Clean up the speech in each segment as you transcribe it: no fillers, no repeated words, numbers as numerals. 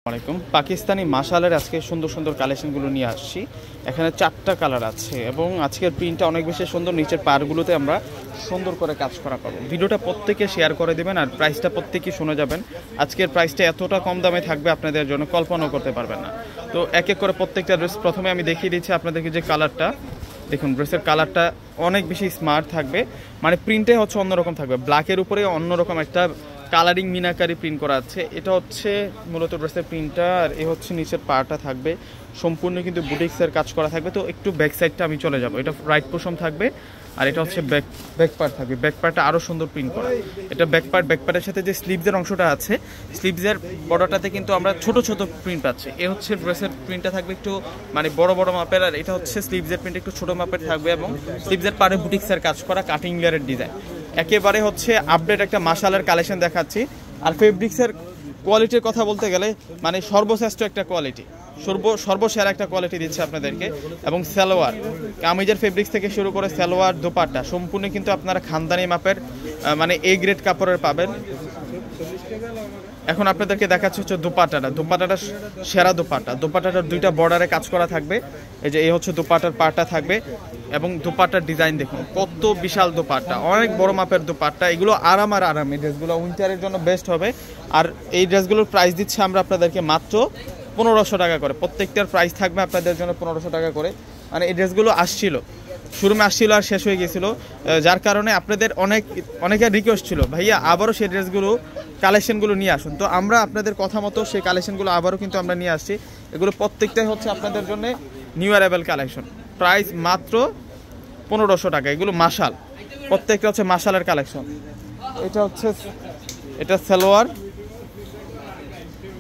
আসসালামু আলাইকুম। পাকিস্তানি মাশালের আজকে সুন্দর সুন্দর কালেকশনগুলো নিয়ে আসছি। এখানে 4টা কালার আছে এবং আজকের প্রিন্টটা অনেক বেশি সুন্দর। নিচের পাড়গুলোতে আমরা সুন্দর করে কাজ করা পাবো। ভিডিওটা প্রত্যেকে শেয়ার করে দেবেন আর প্রাইসটা প্রত্যেকেই শুনে যাবেন। আজকের প্রাইসটা এতটা কম দামে থাকবে আপনাদের জন্য কল্পনাও করতে পারবেন না। তো এক এক করে প্রত্যেকটা ড্রেস প্রথমে আমি দেখিয়ে দিচ্ছি আপনাদেরকে যে কালারটা দেখুন। ড্রেসের কালারটা অনেক বেশি স্মার্ট থাকবে, মানে প্রিন্টে হচ্ছে অন্যরকম থাকবে। ব্ল্যাকের উপরে অন্যরকম একটা কালারিং মিনাকারি প্রিন্ট করা আছে। এটা হচ্ছে মূলত ড্রেসের প্রিন্টটা, আর এ হচ্ছে নিচের পাটা থাকবে সম্পূর্ণ কিন্তু বুটিক্সের কাজ করা থাকবে। তো একটু ব্যাক সাইডটা আমি চলে যাব। এটা রাইট পোর্শন থাকবে আর এটা হচ্ছে ব্যাক পার্ট থাকবে। ব্যাক পার্টটা আরও সুন্দর প্রিন্ট করা। এটা ব্যাক পার্টের সাথে যে স্লিভসের অংশটা আছে, স্লিভসের বর্ডারটাতে কিন্তু আমরা ছোট ছোট প্রিন্ট পাচ্ছি। এ হচ্ছে ড্রেসের প্রিন্টটা থাকবে একটু মানে বড় বড় মাপের, আর এটা হচ্ছে স্লিভসের প্রিন্ট একটু ছোট মাপের থাকবে এবং স্লিভসের পারে বুটিক্সের কাজ করা কাটিং লেয়ারের ডিজাইন। একেবারে হচ্ছে আপডেট একটা মাশালের কালেকশন দেখাচ্ছি। আর ফেব্রিক্সের কোয়ালিটির কথা বলতে গেলে মানে সর্বশ্রেষ্ঠ একটা কোয়ালিটি, সর্বসেরা একটা কোয়ালিটি দিচ্ছে আপনাদেরকে। এবং সালোয়ার কামিজের ফেব্রিক্স থেকে শুরু করে সালোয়ার দোপাট্টা সম্পূর্ণ কিন্তু আপনারা খানদানি মাপের মানে এ গ্রেড কাপড়ের পাবেন। এখন আপনাদেরকে দেখাচ্ছে হচ্ছে দোপাট্টাটা সেরা দোপাট্টাটার দুইটা বর্ডারে কাজ করা থাকবে। এই যে এই হচ্ছে দোপাট্টার পাটটা থাকবে এবং দোপাট্টার ডিজাইন দেখুন কত বিশাল দোপাট্টা, অনেক বড় মাপের দোপাট্টা। এগুলো আরাম এই ড্রেসগুলো উইন্টারের জন্য বেস্ট হবে। আর এই ড্রেসগুলোর প্রাইস দিচ্ছে আমরা আপনাদেরকে মাত্র 1500 টাকা করে। প্রত্যেকটার প্রাইস থাকবে আপনাদের জন্য 1500 টাকা করে। মানে এই ড্রেসগুলো শোরুমে আসছিল আর শেষ হয়ে গেছিলো, যার কারণে আপনাদের অনেকের রিকোয়েস্ট ছিল ভাইয়া আবারও সেই ড্রেসগুলো কালেকশনগুলো নিয়ে আসুন। তো আমরা আপনাদের কথা মতো সেই কালেকশনগুলো আবারও কিন্তু আমরা নিয়ে আসছি। এগুলো প্রত্যেকটাই হচ্ছে আপনাদের জন্য নিউ অ্যারাইভাল কালেকশন। প্রাইস মাত্র 1500 টাকা। এগুলো মাশাল, প্রত্যেকটা হচ্ছে মাশালের কালেকশন। এটা সালোয়ার,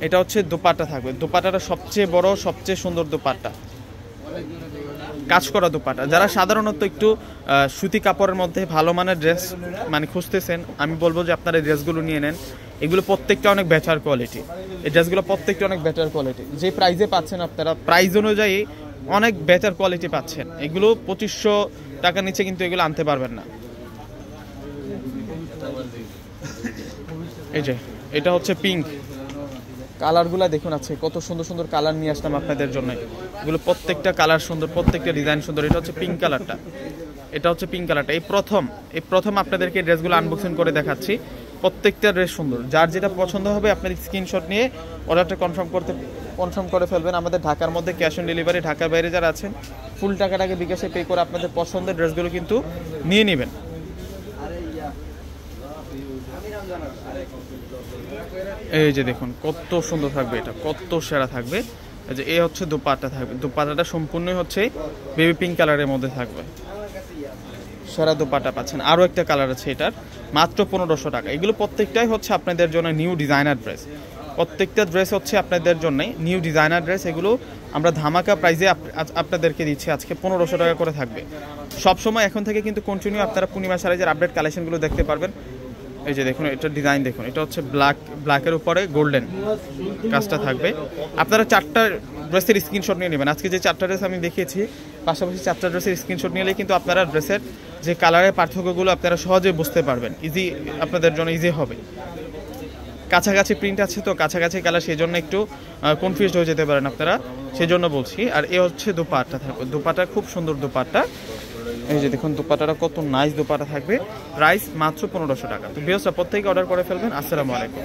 এটা হচ্ছে দোপাট্টা থাকবে। দোপাট্টাটা সবচেয়ে বড় সবচেয়ে সুন্দর দোপাট্টা, কাজ করা দোপাট্টা। যারা সাধারণত একটু সুতি কাপড়ের মধ্যে ভালো মানের ড্রেস মানে খুঁজতেছেন, আমি বলবো যে আপনারা এই ড্রেসগুলো নিয়ে নেন। এগুলো প্রত্যেকটা অনেক বেটার কোয়ালিটি। এই ড্রেসগুলো প্রত্যেকটা অনেক বেটার কোয়ালিটি। যে প্রাইসে পাচ্ছেন আপনারা প্রাইস অনুযায়ী অনেক বেটার কোয়ালিটি পাচ্ছেন। এগুলো 2500 টাকার নিচে কিন্তু এগুলো আনতে পারবেন না। এই যে এটা হচ্ছে পিঙ্ক কালারগুলো দেখুন আছে কত সুন্দর সুন্দর কালার নিয়ে আসলাম আপনাদের জন্য। এগুলো প্রত্যেকটা কালার সুন্দর, প্রত্যেকটা ডিজাইন সুন্দর। এটা হচ্ছে পিঙ্ক কালারটা, এই প্রথম আপনাদেরকে ড্রেসগুলো আনবক্সিং করে দেখাচ্ছি। প্রত্যেকটা ড্রেস সুন্দর। যার যেটা পছন্দ হবে আপনার স্ক্রিনশট নিয়ে অর্ডারটা কনফার্ম করে ফেলবেন। আমাদের ঢাকার মধ্যে ক্যাশ অন ডেলিভারি, ঢাকার বাইরে যারা আছেন ফুল টাকাটাকে বিকাশে পে করে আপনাদের পছন্দের ড্রেসগুলো কিন্তু নিয়ে নেবেন। এই যে দেখুন কত সুন্দর থাকবে, এটা কত সেরা থাকবে। এই যে এই হচ্ছে দোপাট্টা থাকবে। দোপাট্টাটা সম্পূর্ণই হচ্ছে বেবি পিঙ্ক কালারের মধ্যে থাকবে। সেরা দোপাট্টা পাচ্ছেন। আরও একটা কালার আছে, এটার মাত্র 1500 টাকা। এগুলো প্রত্যেকটাই হচ্ছে আপনাদের জন্য নিউ ডিজাইনার ড্রেস। প্রত্যেকটা ড্রেস হচ্ছে আপনাদের জন্য নিউ ডিজাইনার ড্রেস। এগুলো আমরা ধামাকা প্রাইজে আপনাদেরকে দিচ্ছি আজকে 1500 টাকা করে থাকবে সবসময়। এখন থেকে কিন্তু কন্টিনিউ আপনারা পূর্ণিমা সাইজের আপডেট কালেকশনগুলো দেখতে পারবেন। এই যে দেখুন এটা ডিজাইন দেখুন, এটা হচ্ছে ব্ল্যাকের উপরে গোল্ডেন কাজটা থাকবে। আপনারা 4টা ড্রেসের স্ক্রিনশট নিয়ে নেবেন। আজকে যে 4টা ড্রেস আমি দেখিয়েছি পাশাপাশি 4টা ড্রেসের স্ক্রিনশট নিলেই কিন্তু আপনারা ড্রেসের যে কালারের পার্থক্যগুলো আপনারা সহজে বুঝতে পারবেন। আপনাদের জন্য ইজি হবে। কাছাকাছি প্রিন্ট আছে তো কাছাকাছি কালার, সেই জন্য একটু কনফিউজড হয়ে যেতে পারেন আপনারা, সেই জন্য বলছি। আর এ হচ্ছে দোপাট্টা থাকবে। দোপাট্টা খুব সুন্দর দোপাট্টা। এই যে দেখুন দোপাট্টাটা কত নাইস দোপাট্টা থাকবে। প্রাইস মাত্র 1500 টাকা। তো ভিউয়ার্সরা প্রত্যেকে অর্ডার করে ফেলবেন। আসসালামু আলাইকুম।